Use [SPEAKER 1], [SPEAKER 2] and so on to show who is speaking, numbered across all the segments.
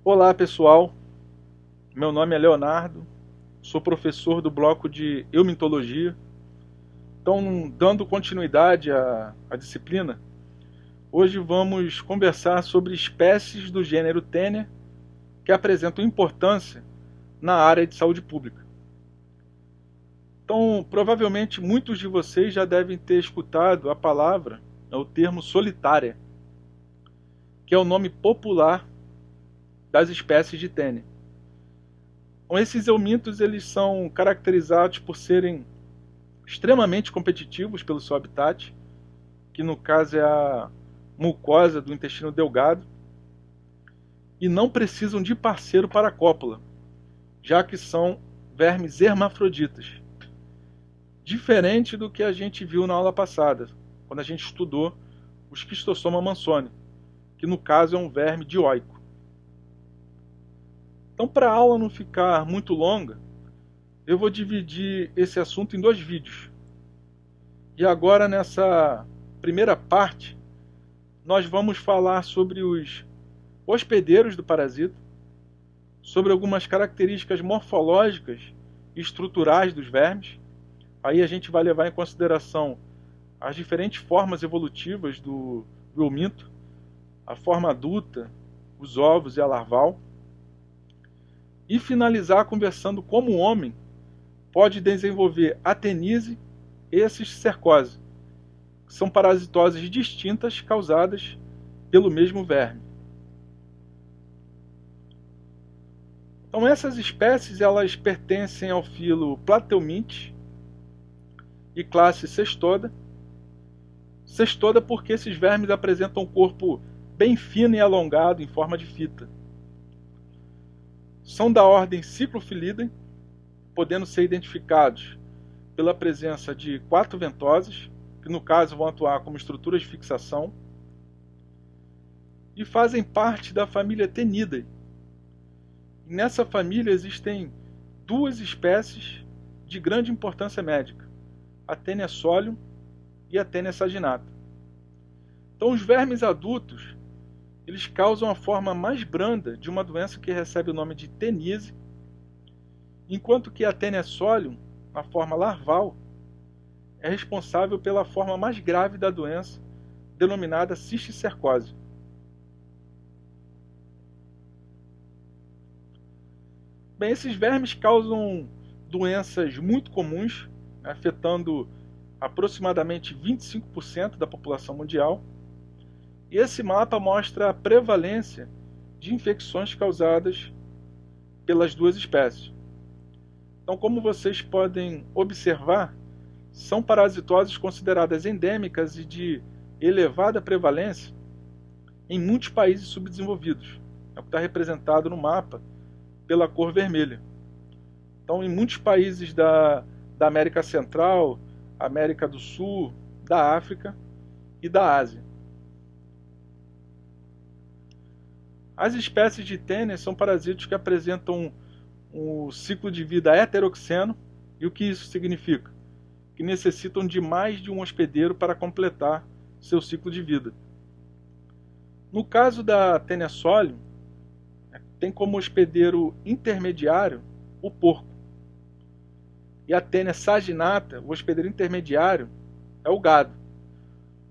[SPEAKER 1] Olá pessoal, meu nome é Leonardo, sou professor do bloco de Eumitologia. Então, dando continuidade à disciplina, hoje vamos conversar sobre espécies do gênero Taenia que apresentam importância na área de saúde pública. Então, provavelmente muitos de vocês já devem ter escutado a palavra, o termo solitária, que é o nome popular das espécies de Taenia. Então, esses eumintos eles são caracterizados por serem extremamente competitivos pelo seu habitat, que no caso é a mucosa do intestino delgado, e não precisam de parceiro para a cópula, já que são vermes hermafroditas. Diferente do que a gente viu na aula passada, quando a gente estudou o Schistosoma mansoni, que no caso é um verme dioico. Então, para a aula não ficar muito longa, eu vou dividir esse assunto em dois vídeos. E agora, nessa primeira parte, nós vamos falar sobre os hospedeiros do parasita, sobre algumas características morfológicas e estruturais dos vermes. Aí a gente vai levar em consideração as diferentes formas evolutivas do euminto, a forma adulta, os ovos e a larval. E finalizar conversando como o homem pode desenvolver atenise e cisticercose, que são parasitoses distintas causadas pelo mesmo verme. Então essas espécies elas pertencem ao filo Plateumintes e classe Cestoda. Cestoda porque esses vermes apresentam um corpo bem fino e alongado em forma de fita. São da ordem Cyclophilidae, podendo ser identificados pela presença de 4 ventosas, que no caso vão atuar como estruturas de fixação, e fazem parte da família Tenidae. E nessa família existem duas espécies de grande importância médica, a Taenia solium e a Taenia saginata. Então os vermes adultos eles causam a forma mais branda de uma doença que recebe o nome de tenise, enquanto que a Taenia solium, na forma larval, é responsável pela forma mais grave da doença, denominada cisticercose. Bem, esses vermes causam doenças muito comuns, afetando aproximadamente 25% da população mundial. E esse mapa mostra a prevalência de infecções causadas pelas duas espécies. Então, como vocês podem observar, são parasitoses consideradas endêmicas e de elevada prevalência em muitos países subdesenvolvidos. É o que está representado no mapa pela cor vermelha. Então, em muitos países da América Central, América do Sul, da África e da Ásia. As espécies de Taenia são parasitos que apresentam um ciclo de vida heteroxeno. E o que isso significa? Que necessitam de mais de um hospedeiro para completar seu ciclo de vida. No caso da Taenia solium, tem como hospedeiro intermediário o porco. E a Taenia saginata, o hospedeiro intermediário, é o gado.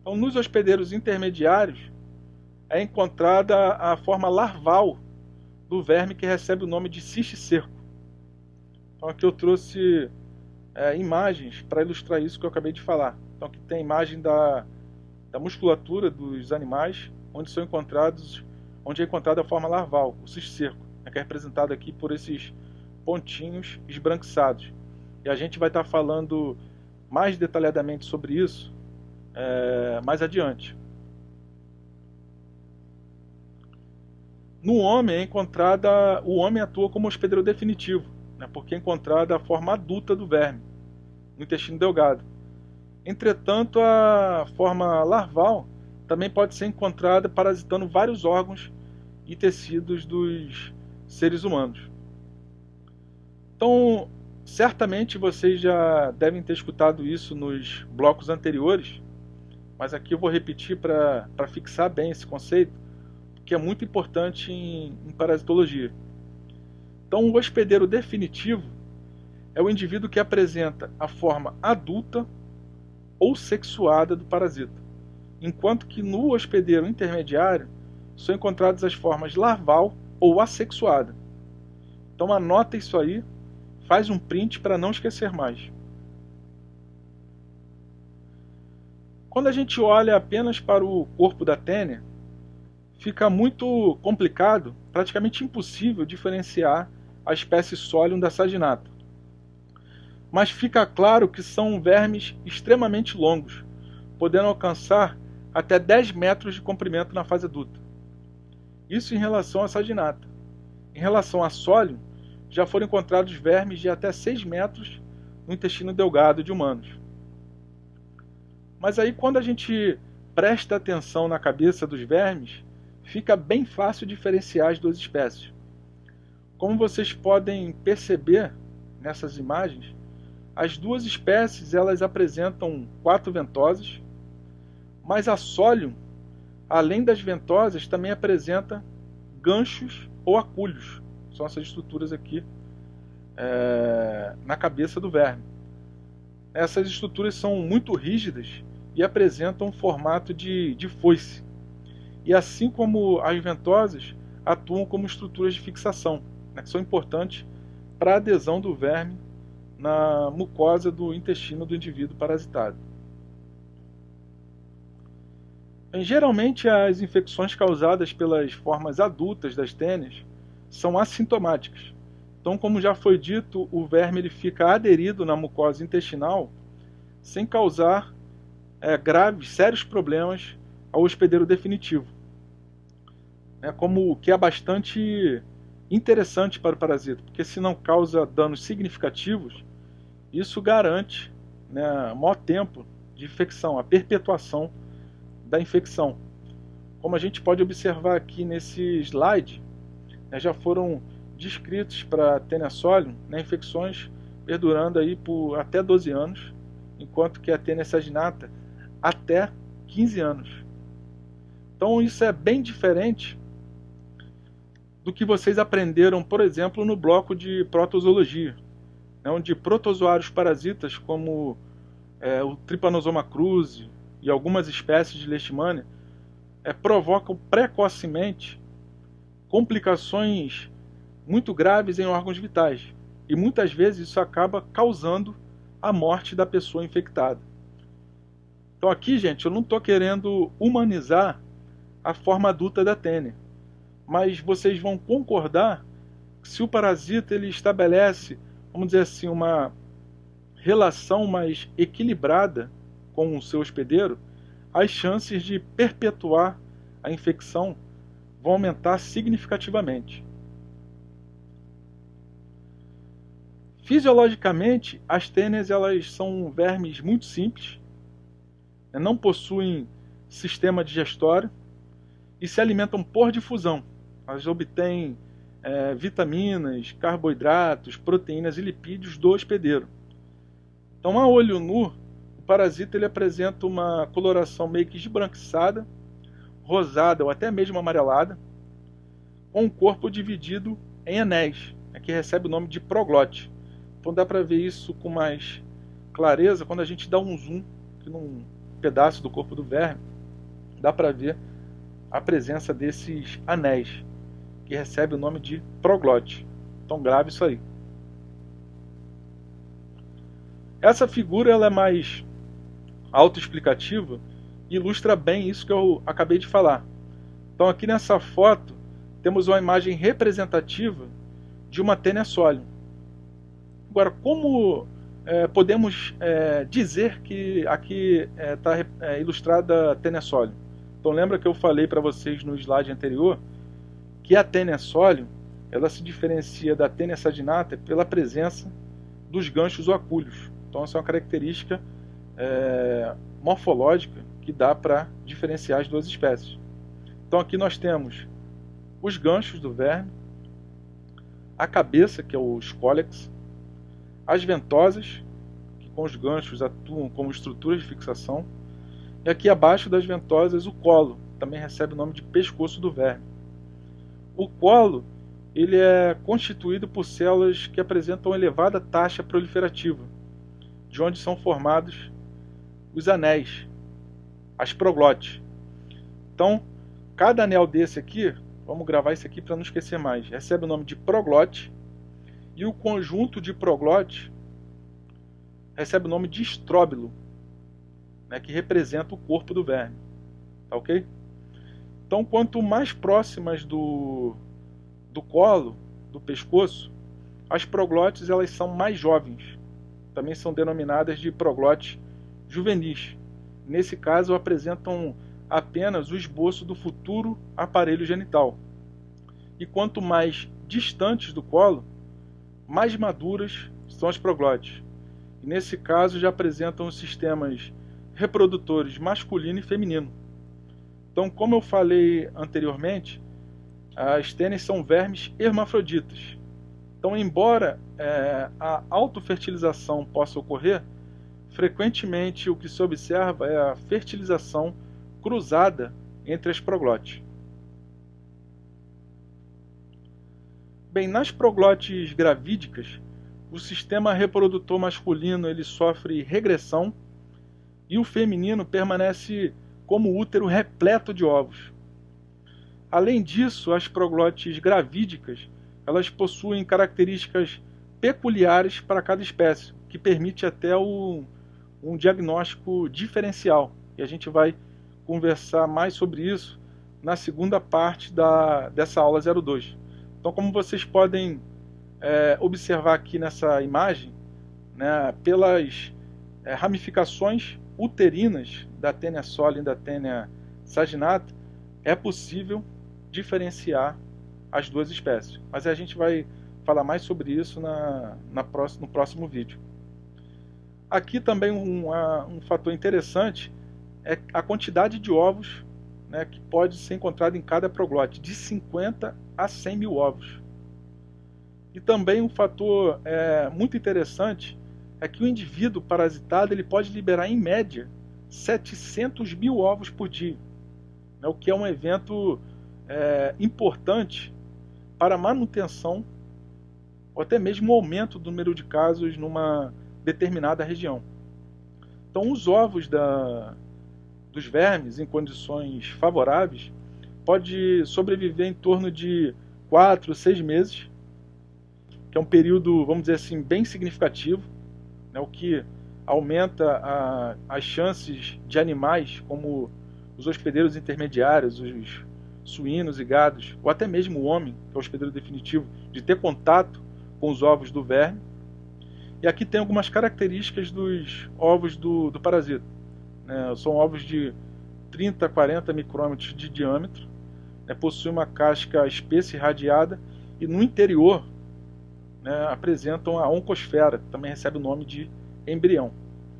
[SPEAKER 1] Então, nos hospedeiros intermediários, é encontrada a forma larval do verme que recebe o nome de cisticerco. Então aqui eu trouxe imagens para ilustrar isso que eu acabei de falar. Então aqui tem a imagem da musculatura dos animais, onde é encontrada a forma larval, o cisticerco, que é representado aqui por esses pontinhos esbranquiçados. E a gente vai estar falando mais detalhadamente sobre isso mais adiante. No homem o homem atua como hospedeiro definitivo, porque é encontrada a forma adulta do verme, no intestino delgado. Entretanto, a forma larval também pode ser encontrada parasitando vários órgãos e tecidos dos seres humanos. Então, certamente vocês já devem ter escutado isso nos blocos anteriores, mas aqui eu vou repetir para fixar bem esse conceito, que é muito importante em parasitologia. Então, o hospedeiro definitivo é o indivíduo que apresenta a forma adulta ou sexuada do parasita, enquanto que no hospedeiro intermediário são encontradas as formas larval ou assexuada. Então anota isso aí, faz um print para não esquecer mais. Quando a gente olha apenas para o corpo da tênia, fica muito complicado, praticamente impossível diferenciar a espécie Solium da saginata. Mas fica claro que são vermes extremamente longos, podendo alcançar até 10 metros de comprimento na fase adulta. Isso em relação à saginata. Em relação a Solium, já foram encontrados vermes de até 6 metros no intestino delgado de humanos. Mas aí quando a gente presta atenção na cabeça dos vermes, fica bem fácil diferenciar as duas espécies. Como vocês podem perceber nessas imagens, as duas espécies elas apresentam 4 ventosas, mas a Solium, além das ventosas, também apresenta ganchos ou acúlios. São essas estruturas aqui na cabeça do verme. Essas estruturas são muito rígidas e apresentam um formato de foice. E assim como as ventosas, atuam como estruturas de fixação, que são importantes para a adesão do verme na mucosa do intestino do indivíduo parasitado. Geralmente as infecções causadas pelas formas adultas das tênias são assintomáticas. Então, como já foi dito, o verme ele fica aderido na mucosa intestinal sem causar graves, sérios problemas ao hospedeiro definitivo. Como que é bastante interessante para o parasita, porque se não causa danos significativos, isso garante maior tempo de infecção, a perpetuação da infecção. Como a gente pode observar aqui nesse slide, já foram descritos para Taenia solium infecções perdurando aí por até 12 anos, enquanto que a Taenia saginata até 15 anos. Então isso é bem diferente do que vocês aprenderam, por exemplo, no bloco de protozoologia, onde protozoários parasitas como o Trypanosoma cruzi e algumas espécies de Leishmania provocam precocemente complicações muito graves em órgãos vitais. E muitas vezes isso acaba causando a morte da pessoa infectada. Então aqui, gente, eu não estou querendo humanizar a forma adulta da tênia, mas vocês vão concordar que se o parasita ele estabelece, vamos dizer assim, uma relação mais equilibrada com o seu hospedeiro, as chances de perpetuar a infecção vão aumentar significativamente. Fisiologicamente, as tênias elas são vermes muito simples, não possuem sistema digestório e se alimentam por difusão. Elas obtêm vitaminas, carboidratos, proteínas e lipídios do hospedeiro. Então, a olho nu, o parasita ele apresenta uma coloração meio que esbranquiçada, rosada ou até mesmo amarelada, com o corpo dividido em anéis, que recebe o nome de proglote. Então dá para ver isso com mais clareza quando a gente dá um zoom aqui num pedaço do corpo do verme, dá para ver a presença desses anéis, que recebe o nome de proglote. Então grave isso aí. Essa figura ela é mais autoexplicativa e ilustra bem isso que eu acabei de falar. Então aqui nessa foto temos uma imagem representativa de uma Taenia solium. Agora, como podemos dizer que aqui está ilustrada a Taenia solium? Então lembra que eu falei para vocês no slide anterior que a Taenia solium ela se diferencia da Taenia saginata pela presença dos ganchos oacúleos. Então essa é uma característica morfológica que dá para diferenciar as duas espécies. Então aqui nós temos os ganchos do verme, a cabeça, que é o scolex, as ventosas, que com os ganchos atuam como estruturas de fixação, e aqui abaixo das ventosas o colo, também recebe o nome de pescoço do verme. O colo ele é constituído por células que apresentam elevada taxa proliferativa, de onde são formados os anéis, as proglotes. Então, cada anel desse aqui, vamos gravar isso aqui para não esquecer mais, recebe o nome de proglote, e o conjunto de proglote recebe o nome de estróbilo, né, que representa o corpo do verme. Tá ok? Então, quanto mais próximas do colo, do pescoço, as proglotes elas são mais jovens. Também são denominadas de proglotes juvenis. Nesse caso, apresentam apenas o esboço do futuro aparelho genital. E quanto mais distantes do colo, mais maduras são as proglotes. E nesse caso, já apresentam os sistemas reprodutores masculino e feminino. Então, como eu falei anteriormente, as tênis são vermes hermafroditas. Então, embora a autofertilização possa ocorrer, frequentemente o que se observa é a fertilização cruzada entre as proglotes. Bem, nas proglotes gravídicas, o sistema reprodutor masculino ele sofre regressão e o feminino permanece como útero repleto de ovos. Além disso, as proglotes gravídicas elas possuem características peculiares para cada espécie, que permite até um diagnóstico diferencial. E a gente vai conversar mais sobre isso na segunda parte dessa aula 02. Então, como vocês podem observar aqui nessa imagem, né, pelas ramificações uterinas da Taenia soli e da Taenia saginata, é possível diferenciar as duas espécies. Mas a gente vai falar mais sobre isso no próximo vídeo. Aqui também um fator interessante é a quantidade de ovos, né, que pode ser encontrado em cada proglote, de 50 a 100 mil ovos. E também um fator muito interessante é que o indivíduo parasitado ele pode liberar, em média, 700 mil ovos por dia, né, o que é um evento importante para a manutenção ou até mesmo o aumento do número de casos numa determinada região. Então, os ovos dos vermes em condições favoráveis pode sobreviver em torno de 4, 6 meses, que é um período, vamos dizer assim, bem significativo, né, o que aumenta as chances de animais como os hospedeiros intermediários, os suínos e gados, ou até mesmo o homem, que é o hospedeiro definitivo, de ter contato com os ovos do verme. E aqui tem algumas características dos ovos do parasita. Né? São ovos de 30 a 40 micrômetros de diâmetro, né? Possuem uma casca espessa e radiada, e no interior, né, apresentam a oncosfera, que também recebe o nome de embrião.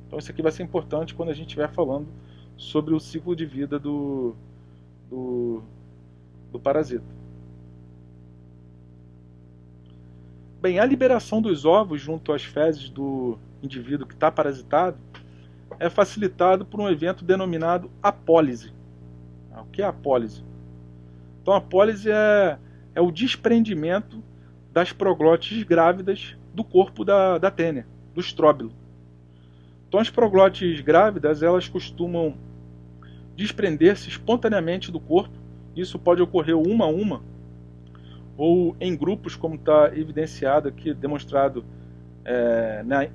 [SPEAKER 1] Então isso aqui vai ser importante quando a gente estiver falando sobre o ciclo de vida do parasita. Bem, a liberação dos ovos junto às fezes do indivíduo que está parasitado é facilitado por um evento denominado apólise. O que é a apólise? Então, a apólise é o desprendimento das proglotes grávidas do corpo da tênia, do estróbilo. Então, as proglotes grávidas elas costumam desprender-se espontaneamente do corpo. Isso pode ocorrer uma a uma, ou em grupos, como está evidenciado aqui, demonstrado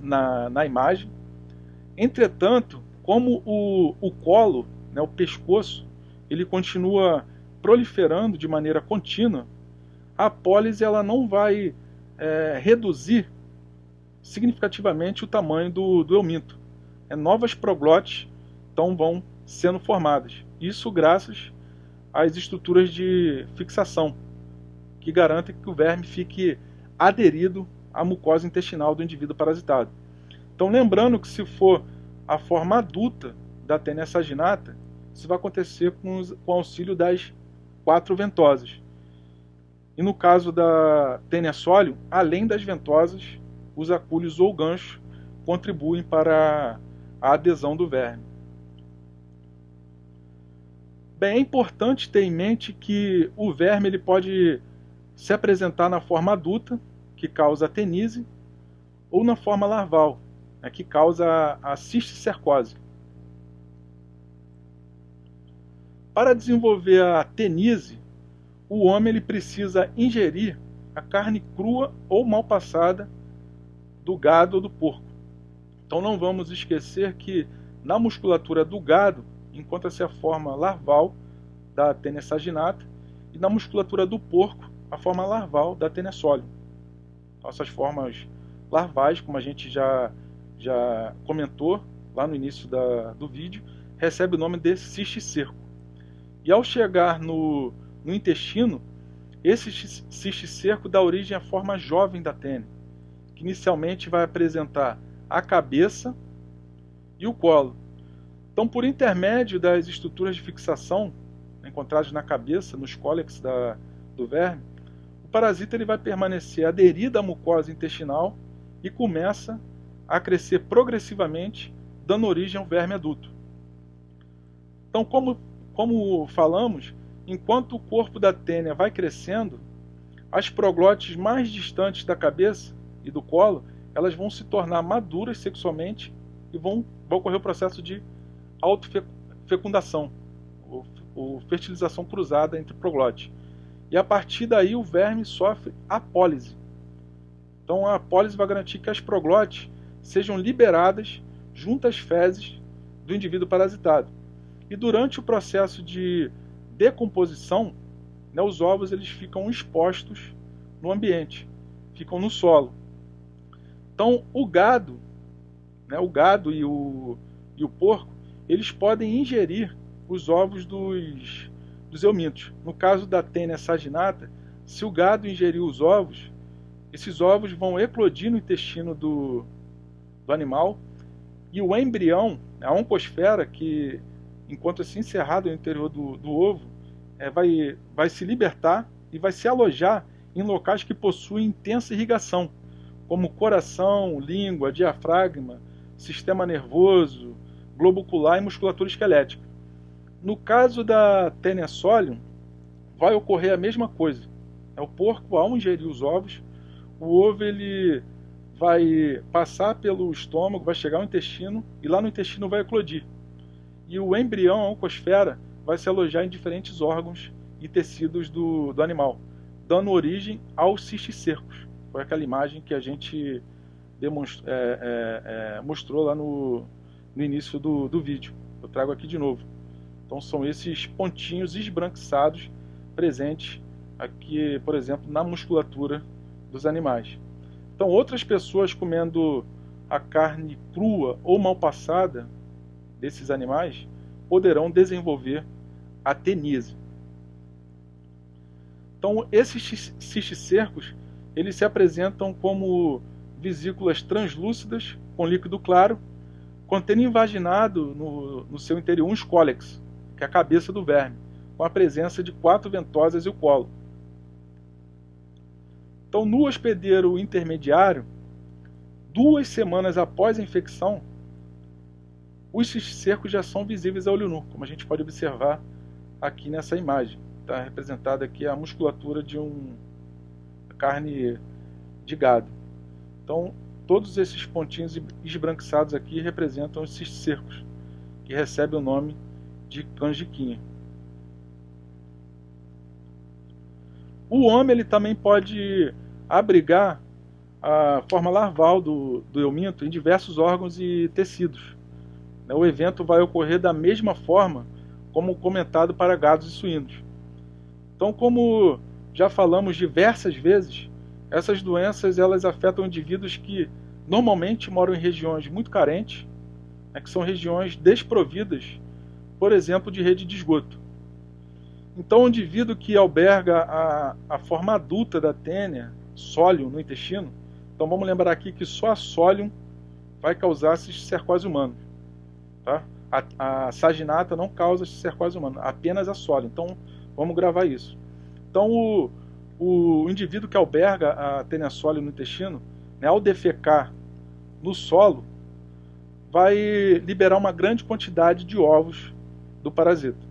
[SPEAKER 1] na imagem. Entretanto, como o colo, né, o pescoço, ele continua proliferando de maneira contínua, a apólise ela não vai reduzir significativamente o tamanho do euminto. Novas proglotes então vão sendo formadas. Isso graças às estruturas de fixação, que garantem que o verme fique aderido à mucosa intestinal do indivíduo parasitado. Então, lembrando que se for a forma adulta da Taenia saginata, isso vai acontecer com o auxílio das 4 ventosas. E no caso da Taenia solium, além das ventosas, os acúlios ou ganchos contribuem para a adesão do verme. Bem, é importante ter em mente que o verme ele pode se apresentar na forma adulta, que causa a tenise, ou na forma larval, né, que causa a cisticercose. Para desenvolver a tenise, o homem ele precisa ingerir a carne crua ou mal passada do gado ou do porco. Então não vamos esquecer que na musculatura do gado encontra-se a forma larval da tênia saginata e na musculatura do porco a forma larval da tênia solium. Então, essas formas larvais, como a gente já comentou lá no início do vídeo, recebe o nome de cisticerco. E ao chegar no intestino, esse cisticerco dá origem à forma jovem da tênia, que inicialmente vai apresentar a cabeça e o colo. Então, por intermédio das estruturas de fixação encontradas na cabeça, nos cólex do verme, o parasita ele vai permanecer aderido à mucosa intestinal e começa a crescer progressivamente, dando origem ao verme adulto. Então, como falamos, enquanto o corpo da tênia vai crescendo, as proglotes mais distantes da cabeça e do colo, elas vão se tornar maduras sexualmente e vai ocorrer o processo de autofecundação, ou fertilização cruzada entre proglotes. E a partir daí o verme sofre apólise. Então a apólise vai garantir que as proglotes sejam liberadas junto às fezes do indivíduo parasitado. E durante o processo de decomposição, né, os ovos eles ficam expostos no ambiente, ficam no solo. Então o gado, né, e o porco, eles podem ingerir os ovos dos eumintos. No caso da tênia saginata, se o gado ingerir os ovos, esses ovos vão eclodir no intestino do animal e o embrião, a oncosfera, que encontra-se encerrado no interior do ovo, vai se libertar e vai se alojar em locais que possuem intensa irrigação, como coração, língua, diafragma, sistema nervoso, globo ocular e musculatura esquelética. No caso da tênia solium, vai ocorrer a mesma coisa. O porco, ao ingerir os ovos, o ovo ele vai passar pelo estômago, vai chegar ao intestino e lá no intestino vai eclodir. E o embrião, a oncosfera, vai se alojar em diferentes órgãos e tecidos do animal, dando origem aos cisticercos. Foi aquela imagem que a gente mostrou lá no início do vídeo. Eu trago aqui de novo. Então são esses pontinhos esbranquiçados presentes aqui, por exemplo, na musculatura dos animais. Então outras pessoas comendo a carne crua ou mal passada desses animais poderão desenvolver a tenise. Então esses cisticercos eles se apresentam como vesículas translúcidas com líquido claro, contendo invaginado no seu interior um cólex, que é a cabeça do verme, com a presença de 4 ventosas e o colo. Então, no hospedeiro intermediário, 2 semanas após a infecção, os cisticercos já são visíveis a olho nu, como a gente pode observar aqui nessa imagem. Está representada aqui a musculatura de carne de gado. Então, todos esses pontinhos esbranquiçados aqui representam os cisticercos, que recebem o nome de canjiquinha. O homem ele também pode abrigar a forma larval do euminto em diversos órgãos e tecidos. O evento vai ocorrer da mesma forma como comentado para gados e suínos. Então, como já falamos diversas vezes, essas doenças elas afetam indivíduos que normalmente moram em regiões muito carentes, que são regiões desprovidas, por exemplo, de rede de esgoto. Então, o indivíduo que alberga a forma adulta da tênia solium no intestino, então vamos lembrar aqui que só a solium vai causar cisticercose humana. Tá? A saginata não causa cisticercose humana, apenas a solium. Então, vamos gravar isso. Então, o indivíduo que alberga a tênia solium no intestino, ao defecar no solo, vai liberar uma grande quantidade de ovos do parasita.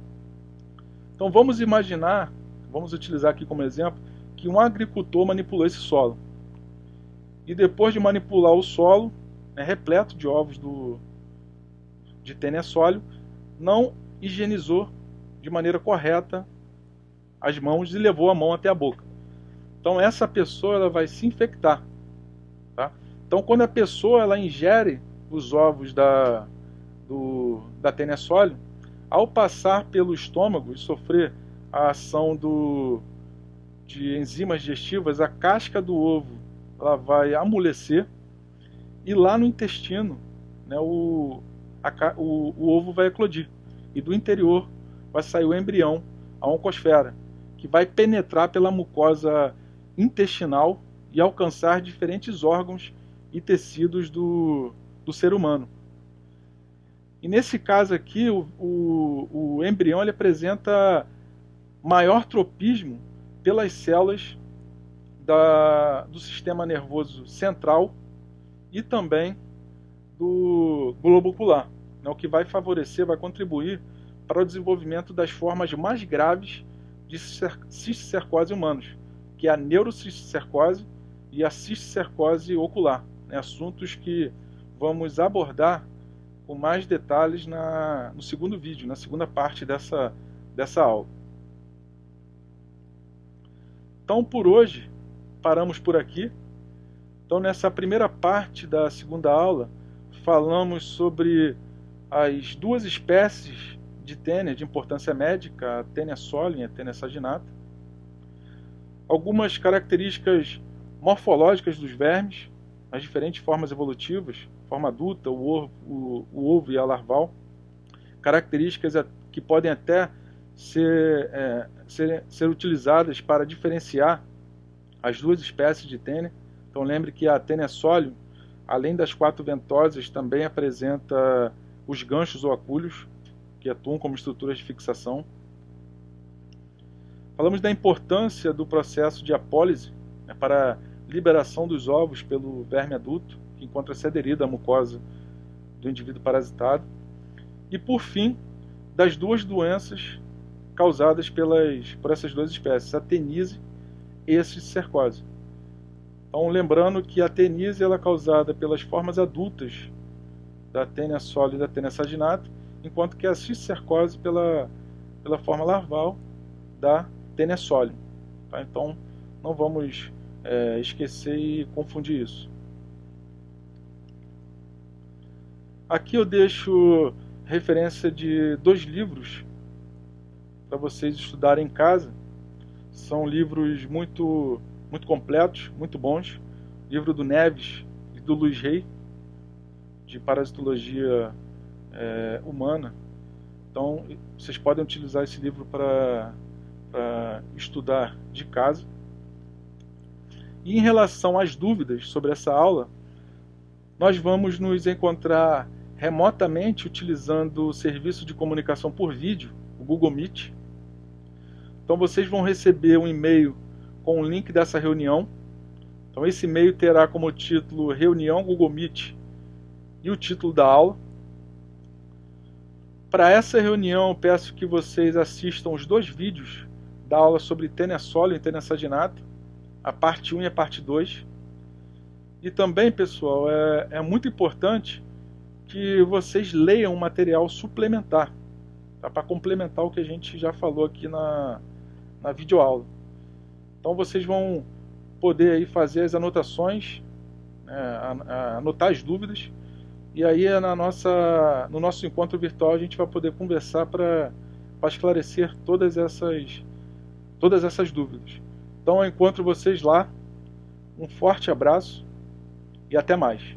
[SPEAKER 1] Então vamos imaginar, vamos utilizar aqui como exemplo, que um agricultor manipulou esse solo. E depois de manipular o solo, repleto de ovos de Tênia-Sólio, não higienizou de maneira correta as mãos e levou a mão até a boca. Então essa pessoa ela vai se infectar. Tá? Então quando a pessoa ela ingere os ovos da Tênia-Sólio, ao passar pelo estômago e sofrer a ação de enzimas digestivas, a casca do ovo ela vai amolecer e lá no intestino, né, o ovo vai eclodir. E do interior vai sair o embrião, a oncosfera, que vai penetrar pela mucosa intestinal e alcançar diferentes órgãos e tecidos do ser humano. E nesse caso aqui, o embrião ele apresenta maior tropismo pelas células do sistema nervoso central e também do globo ocular, né, o que vai favorecer, vai contribuir para o desenvolvimento das formas mais graves de cisticercose humanos, que é a neurocisticercose e a cisticercose ocular, né, assuntos que vamos abordar com mais detalhes no segundo vídeo, na segunda parte dessa aula. Então, por hoje, paramos por aqui. Então, nessa primeira parte da segunda aula, falamos sobre as duas espécies de tênia de importância médica, a Tênia-Sólio e a Tênia saginata, algumas características morfológicas dos vermes, as diferentes formas evolutivas, forma adulta, o ovo e a larval, características que podem até ser utilizadas para diferenciar as duas espécies de tênia. Então lembre que a Tênia-Sólio, além das 4 ventosas, também apresenta os ganchos ou acúlios, que atuam como estruturas de fixação. Falamos da importância do processo de apólise, né, para liberação dos ovos pelo verme adulto, que encontra-se aderido à mucosa do indivíduo parasitado. E por fim, das duas doenças causadas por essas duas espécies, a tenise e a cisticercose. Então, lembrando que a tenise ela é causada pelas formas adultas da Tênia-Sólio e da Tênia saginata, enquanto que a cisticercose pela forma larval da Tênia-Sólio. Tá? Então, não vamos esquecer e confundir isso. Aqui eu deixo referência de 2 livros para vocês estudarem em casa. São livros muito completos, muito bons. Livro do Neves e do Luiz Rey, de parasitologia humana. Então, vocês podem utilizar esse livro para estudar de casa. E em relação às dúvidas sobre essa aula, nós vamos nos encontrar remotamente utilizando o serviço de comunicação por vídeo, o Google Meet. Então vocês vão receber um e-mail com o link dessa reunião. Então esse e-mail terá como título Reunião Google Meet e o título da aula. Para essa reunião eu peço que vocês assistam os 2 vídeos da aula sobre Tênia-Sólio e Tênia saginata, a parte 1 e a parte 2. E também, pessoal, é muito importante que vocês leiam um material suplementar, tá? Para complementar o que a gente já falou aqui na videoaula. Então vocês vão poder aí fazer as anotações, anotar as dúvidas, e aí no nosso encontro virtual a gente vai poder conversar para esclarecer todas essas dúvidas. Então eu encontro vocês lá, um forte abraço e até mais.